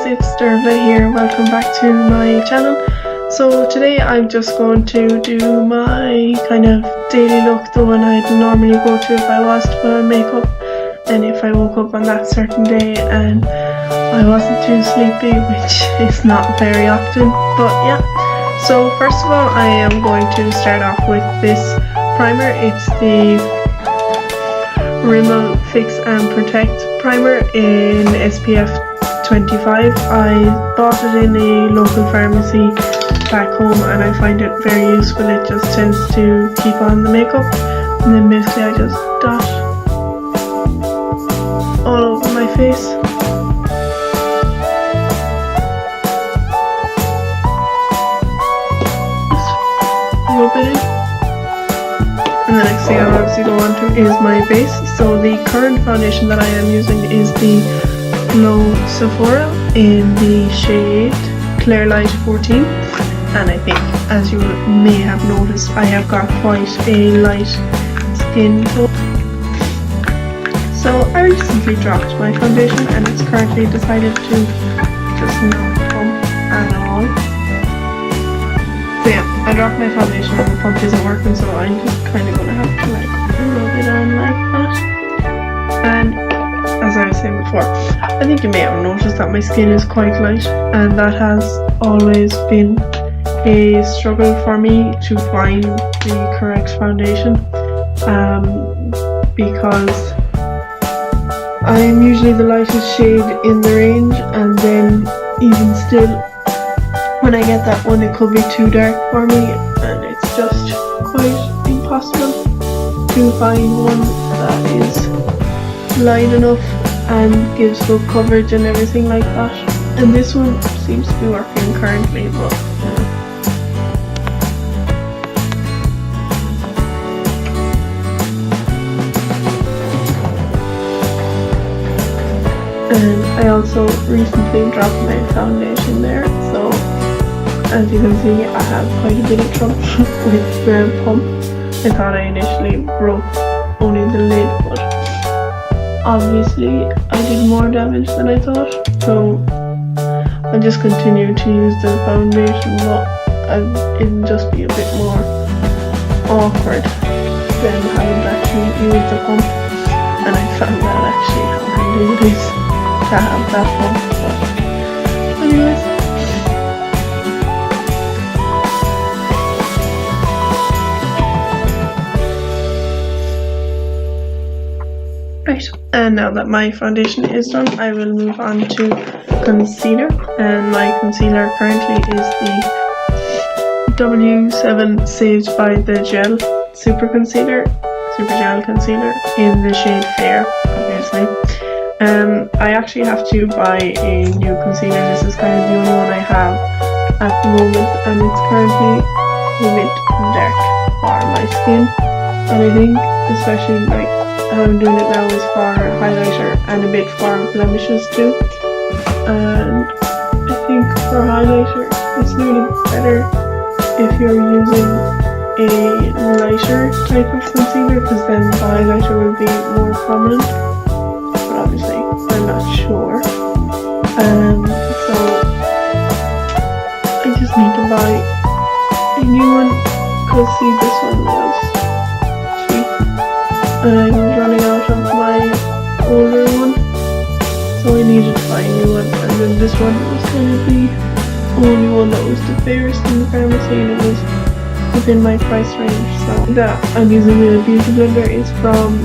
guys, it's Dervla here. Welcome back to my channel. So today I'm just going to do my kind of daily look, the one I'd normally go to if I was to put on makeup, and if I woke up on that certain day and I wasn't too sleepy, which is not very often, but yeah. So first of all, I am going to start off with this primer. It's the Rimmel Fix and Protect primer in SPF 25. I bought it in a local pharmacy back home and I find it very useful. It just tends to keep on the makeup, and then basically I just dot all over my face. Just rub it in. And the next thing I'll obviously go on to is my base. So the current foundation that I am using is the Glow Sephora in the shade Clear Light 14. And I think, as you may have noticed, I have got quite a light skin tone. So I recently dropped my foundation and it's currently decided to just not pump at all. So yeah, I dropped my foundation and the pump isn't working, so I'm just kind of gonna have to like rub it on like that. And as I was saying before, I think you may have noticed that my skin is quite light, and that has always been a struggle for me to find the correct foundation, because I'm usually the lightest shade in the range, and then even still, when I get that one, it could be too dark for me, and it's just quite impossible to find one that is light enough and gives good coverage and everything like that. And this one seems to be working currently, but and I also recently dropped my foundation there, so as you can see I have quite a bit of trouble with the pump. I thought I initially broke only the lid, but obviously I did more damage than I thought, so I'll just continue to use the foundation, but it'll just be a bit more awkward than having to actually use the pump. And I found out actually how handy it is to have that pump. But anyways, right, and now that my foundation is done, I will move on to concealer. And my concealer currently is the W7 Saved by the Gel Super Gel Concealer in the shade Fair, obviously. I actually have to buy a new concealer. This is kind of the only one I have at the moment, and it's currently a bit dark for my skin. And I think, especially like how I'm doing it now, is for highlighter and a bit for blemishes too. And I think for highlighter it's really better if you're using a lighter type of concealer, because then the highlighter will be more prominent, but obviously I'm not sure. So I just need to buy a new one, because see, this one was cheap and I was running out of my older one, so I needed to buy a new one. And then this one was kind of the only one that was the fairest in the pharmacy, and it was within my price range. So that I'm using the beauty blender is from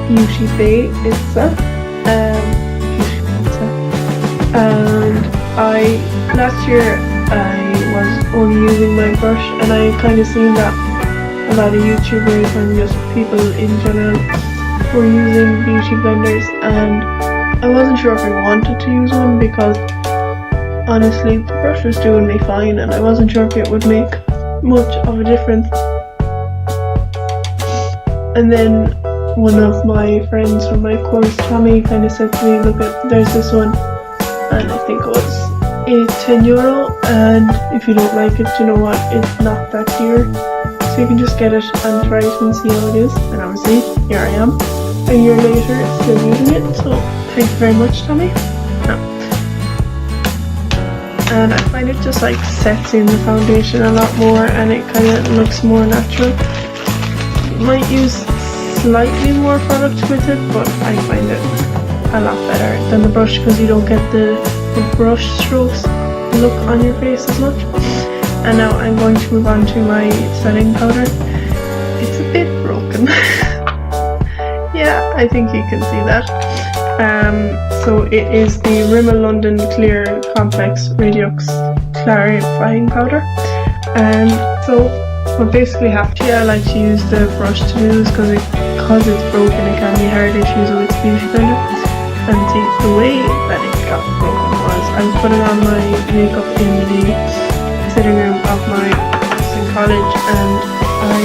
Beauty Bay itself. And last year I was only using my brush, and I kind of seen that a lot of YouTubers and just people in general were using beauty blenders, and I wasn't sure if I wanted to use one, because honestly the brush was doing me fine and I wasn't sure if it would make much of a difference. And then one of my friends from my course, Tommy, kind of said to me, look, there's this one, and I think it was €10, and if you don't like it, you know what, it's not that dear, so you can just get it and try it and see how it is. And obviously here I am a year later still using it, so thank you very much, Tommy. and I find it just like sets in the foundation a lot more, and it kind of looks more natural. Might use slightly more product with it, but I find it a lot better than the brush because you don't get the brush strokes look on your face as much. And now I'm going to move on to my setting powder. It's a bit broken. Yeah, I think you can see that. So it is the Rimmel London Clear Complex Radiox Clarifying Powder. And so what basically happens here, I like to use the brush to do this because it's broken, it can be harder to use with Beauty Blender. And see, the way that it got broken was I was putting on my makeup in the sitting room of my house in college, and I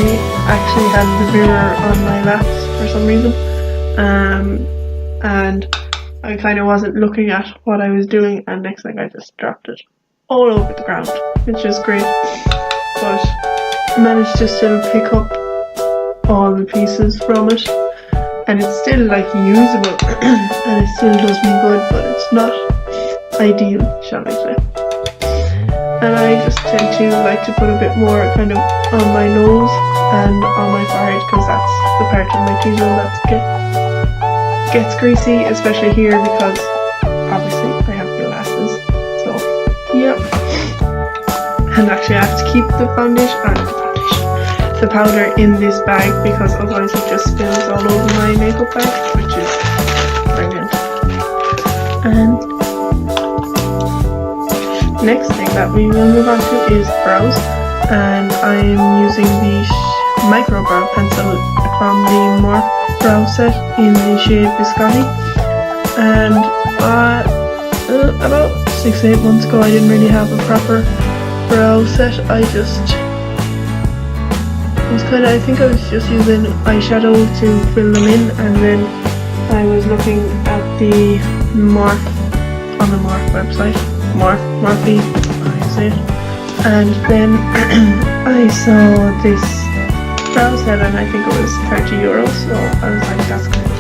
actually had the mirror on my laps for some reason. And I kind of wasn't looking at what I was doing, and next thing I just dropped it all over the ground, which is great. But I managed to still pick up all the pieces from it, and it's still like usable and it still does me good, but it's not ideal, shall I say. And I just tend to like to put a bit more kind of on my nose and on my forehead because that's the part of my T-zone that gets greasy, especially here because obviously I have glasses. So yeah. And actually I have to keep the the powder in this bag because otherwise it just spills all over my makeup bag, which is brilliant. And next thing that we will move on to is brows, and I'm using the micro brow pencil from the Morphe brow set in the shade Biscotti. And about 6-8 months ago I didn't really have a proper brow set. I think I was just using eyeshadow to fill them in, and then I was looking at the Morphe on the Morphe website, Morphe, I say it, and then I saw this brow set and I think it was €30, so I was like, that's great.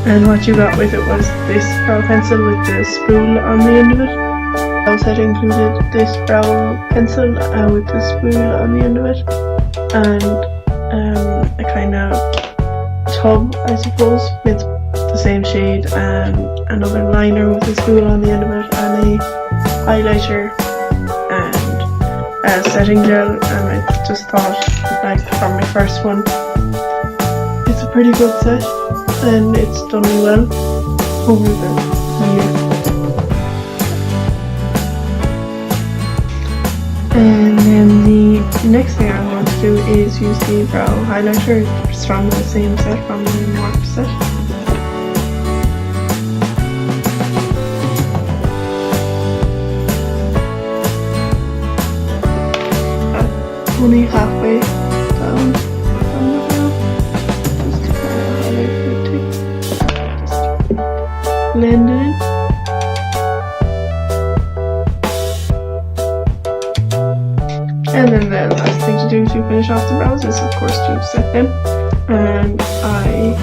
And what you got with it was this brow pencil with the spool on the end of it. The brow set included this brow pencil with the spool on the end of it, and a kind of tub, I suppose, with the same shade, and another liner with a spool on the end of it, and a highlighter and a setting gel. And I just thought, like, from my first one, it's a pretty good set and it's done me well over the year. And then the next thing I'm going to do is use the brow highlighter from the same set, from the Morphe set. Only halfway down from the brow, just to kind of highlight it too. Just blend it in. And then the last thing to do to finish off the brows is, of course, to set them. And I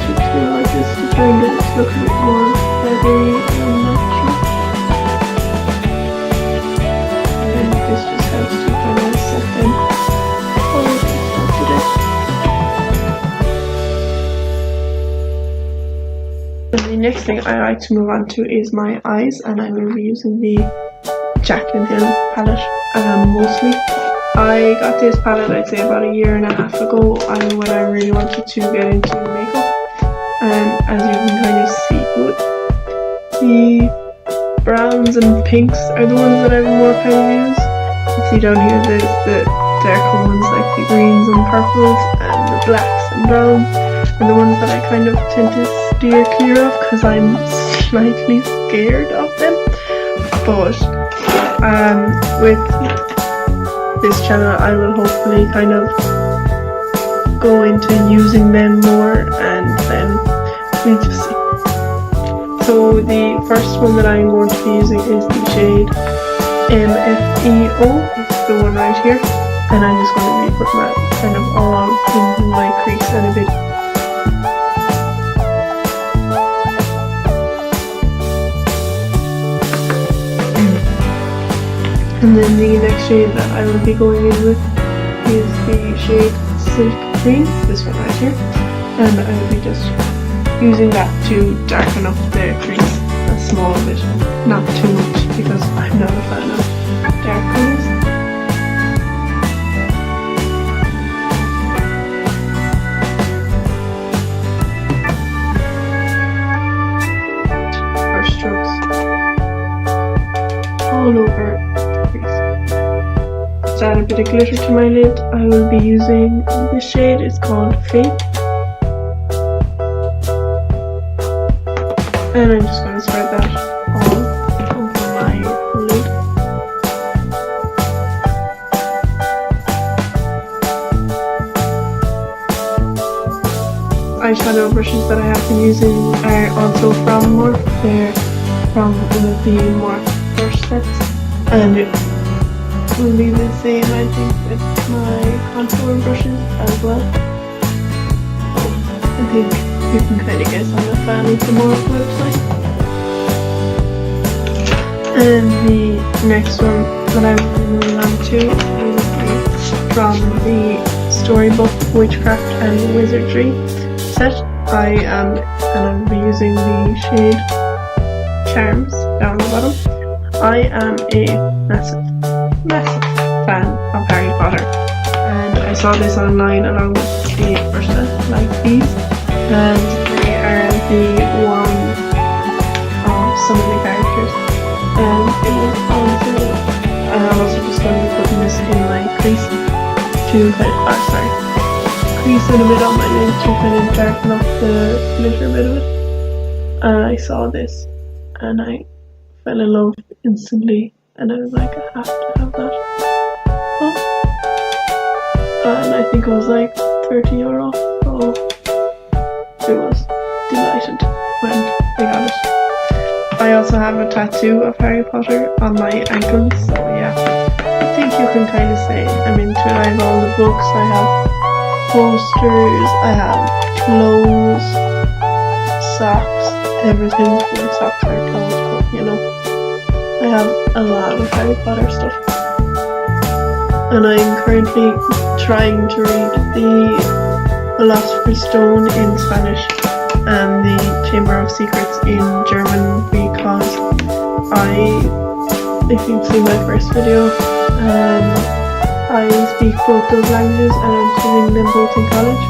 should do like this to kind of look a bit more feathery and natural. And this just helps to kind of set them all to the next thing I like to move on to is my eyes, and I will be using the Jaclyn Hill palette mostly. I got this palette, I'd say, about a year and a half ago when I really wanted to get into makeup, and as you can kind of see, the browns and pinks are the ones that I've more kind of used. You can see down here there's the darker ones like the greens and purples, and the blacks and browns are the ones that I kind of tend to steer clear of because I'm slightly scared of them. But with this channel I will hopefully kind of go into using them more, and then we'll just see. So the first one that I'm going to be using is the shade MFEO. It's the one right here, and I'm just going to be putting that kind of all into my crease and a bit. And then the next shade that I will be going in with is the shade Silk Green, this one right here. And I will be just using that to darken up the crease a small bit, not too much, because I'm not a fan of dark colours. Brush strokes all over the crease. To add a bit of glitter to my lid, I will be using this shade. It's called Fake. And I'm just going to spread that all over my lid. Eyeshadow brushes that I have been using are also from Morphe. They're from one of the Morphe brush sets, and it will be the same, I think, with my contour brushes as well. So I think you can kind of guess I'm a fan of the Morphe website. And the next one that I will be moving on to is from the Storybook Witchcraft and Wizardry set. And I'll be using the shade Charms down the bottom. I am a massive fan of Harry Potter, and I saw this online along with the brushes like these, and they are the wand of some of the characters, and it was also, I'm also just going to be putting this in my crease to kind of, crease it a bit on my lid to kind of darken up the glitter bit of it. And I saw this and I fell in love instantly, and I was like, I have to have that. And I think it was like €30, so I was delighted when I got it. I also have a tattoo of Harry Potter on my ankle, so yeah, I think you can kind of say I'm into it. I have all the books, I have posters, I have clothes, socks, everything. Well, socks are clothes, but you know, I have a lot of Harry Potter stuff. And I'm currently trying to read the Philosopher's Stone in Spanish and the Chamber of Secrets in German, because if you've seen my first video, I speak both those languages and I'm studying them both in college.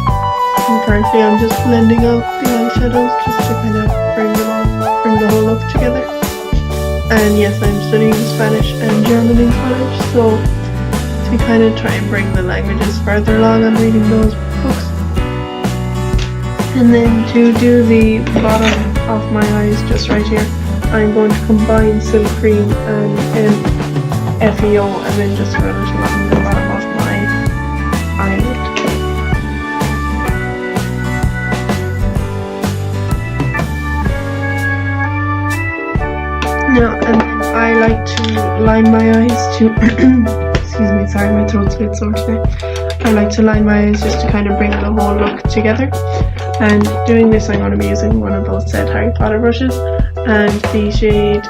And currently I'm just blending out the eyeshadows just to kind of bring the whole look together. And yes, I'm studying Spanish and German in college, so to kind of try and bring the languages further along and reading those books. And then to do the bottom of my eyes just right here, I'm going to combine Silk Cream and FEO and then just run it along the bottom of my eyelid. Now, and then I like to line my eyes to excuse me, sorry, my throat's a bit sore today. I like to line my eyes just to kind of bring the whole look together. And doing this, I'm going to be using one of those said Harry Potter brushes and the shade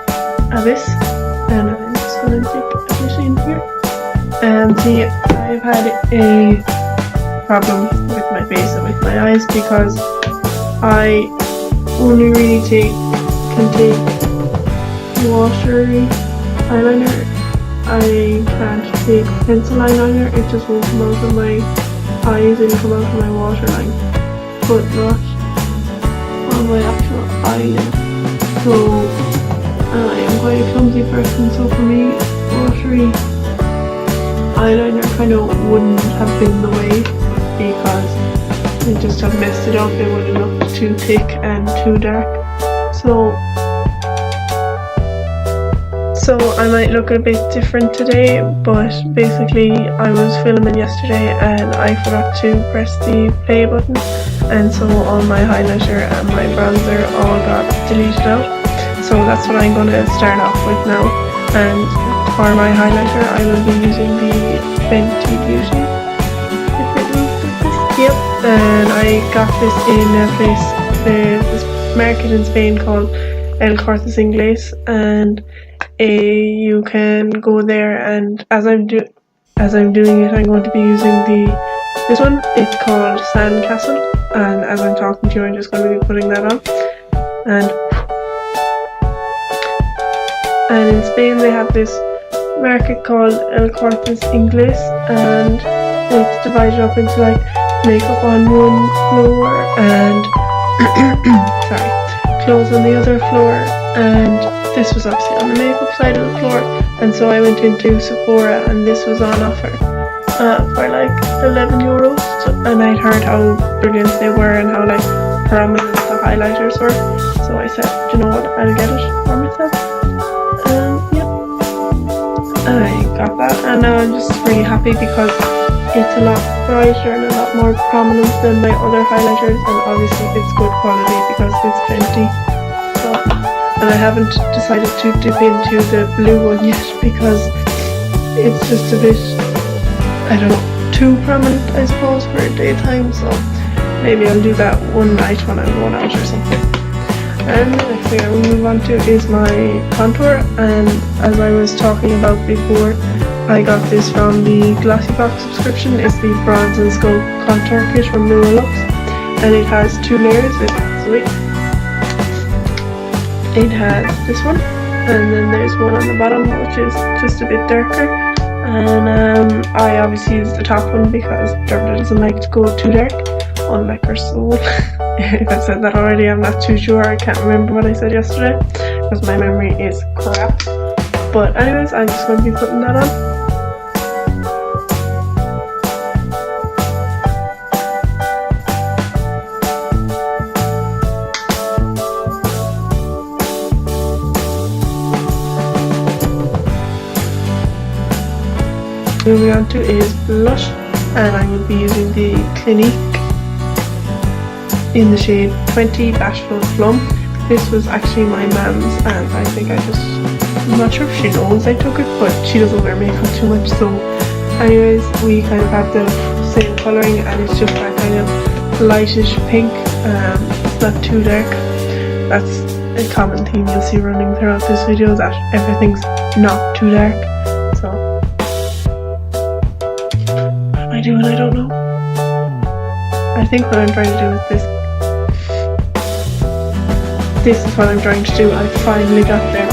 Abyss. And I'm just going to dip a bit in here. And see, I've had a problem with my face and with my eyes because I only really can take watery eyeliner. I can't take pencil eyeliner, it just won't come out of my eyes and come out of my waterline, but not on my actual eyelid. So I am quite a clumsy person, so for me watery eyeliner kind of wouldn't have been the way, because I just have messed it up. It would have looked too thick and too dark. So I might look a bit different today, but basically I was filming yesterday and I forgot to press the play button, and so all my highlighter and my bronzer all got deleted out. So that's what I'm going to start off with now, and for my highlighter I will be using the Fenty Beauty. If it looks like this. Yep, and I got this in a place, there's this market in Spain called El Corte Inglés, and you can go there, and as I'm doing it, I'm going to be using this one. It's called Sandcastle, and as I'm talking to you, I'm just going to be putting that on. And in Spain they have this market called El Corte Inglés, and it's divided up into like makeup on one floor and clothes on the other floor, and this was obviously on the makeup side of the floor, and so I went into Sephora and this was on offer for like €11, and I'd heard how brilliant they were and how like prominent the highlighters were, so I said, do you know what, I'll get it for myself. I got that, and now I'm just really happy because it's a lot brighter and a lot more prominent than my other highlighters, and obviously it's good quality because it's Fenty. So, and I haven't decided to dip into the blue one yet because it's just a bit, I don't know, too prominent I suppose for daytime, so maybe I'll do that one night when I'm going out or something. And the next thing I will move on to is my contour, and as I was talking about before, I got this from the Glossybox subscription. It's the Bronze and Scope Contour Kit from Lux, and it has 2 layers. It has this one, and then there's one on the bottom which is just a bit darker, and I obviously use the top one because Dermot doesn't like to go too dark, unlike her soul. If I said that already, I'm not too sure. I can't remember what I said yesterday because my memory is crap. But anyways, I'm just going to be putting that on. Moving on to is blush, and I will be using the Clinique in the shade 20 Bashful Plum. This was actually my mum's, and I think I'm not sure if she knows I took it, but she doesn't wear makeup too much, so anyways, we kind of have the same colouring, and it's just that kind of lightish pink. It's not too dark. That's a common theme you'll see running throughout this video, that everything's not too dark. So what am I doing? I don't know. I think what I'm trying to do with this is what I'm trying to do. I finally got there.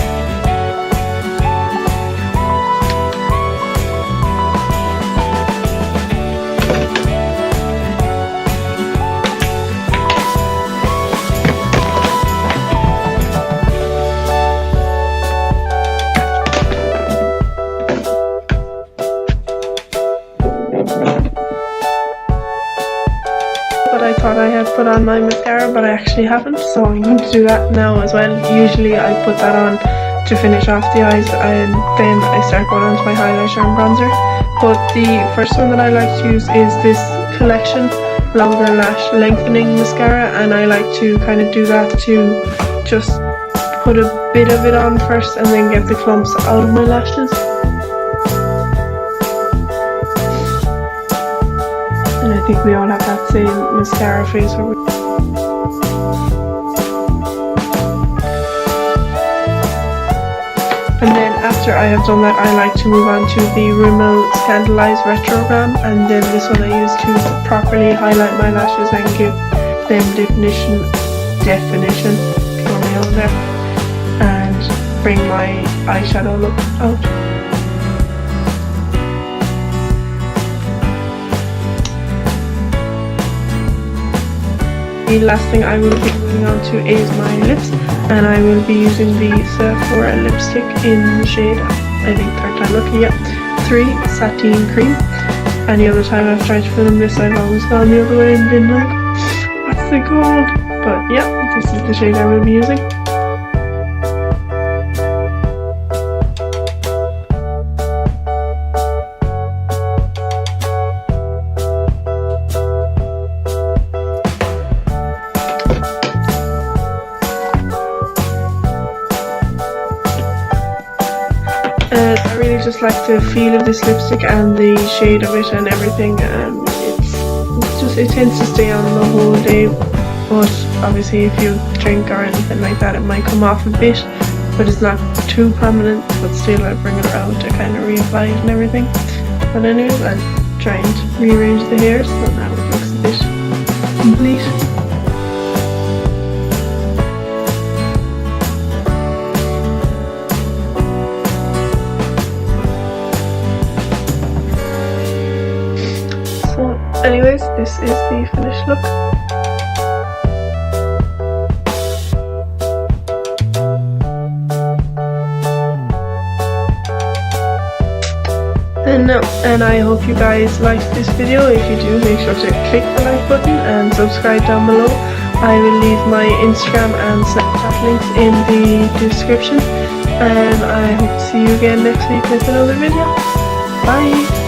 I thought I had put on my mascara, but I actually haven't, so I'm going to do that now as well. Usually I put that on to finish off the eyes, and then I start going on to my highlighter and bronzer. But the first one that I like to use is this Collection Longer Lash Lengthening Mascara, and I like to kind of do that to just put a bit of it on first and then get the clumps out of my lashes. And I think we all have that same mascara face where And then after I have done that, I like to move on to the Rimmel Scandaleyes Retrogram, and then this one I use to properly highlight my lashes and give them definition on there, and bring my eyeshadow look out. The last thing I will be moving on to is my lips, and I will be using the Sephora lipstick in the shade, I think third time lucky, yeah, 3 Sateen Cream. Any other time I've tried to film this, I've always gone the other way and been like, what's it called? But yeah, this is the shade I will be using. I really just like the feel of this lipstick and the shade of it and everything. It tends to stay on the whole day, but Obviously if you drink or anything like that it might come off a bit, but it's not too prominent, but still I bring it around to kind of reapply it and everything. But anyways, I'll try and rearrange the hair so now it looks a bit complete. Anyways, this is the finished look. And I hope you guys liked this video. If you do, make sure to click the like button and subscribe down below. I will leave my Instagram and Snapchat links in the description. And I hope to see you again next week with another video. Bye!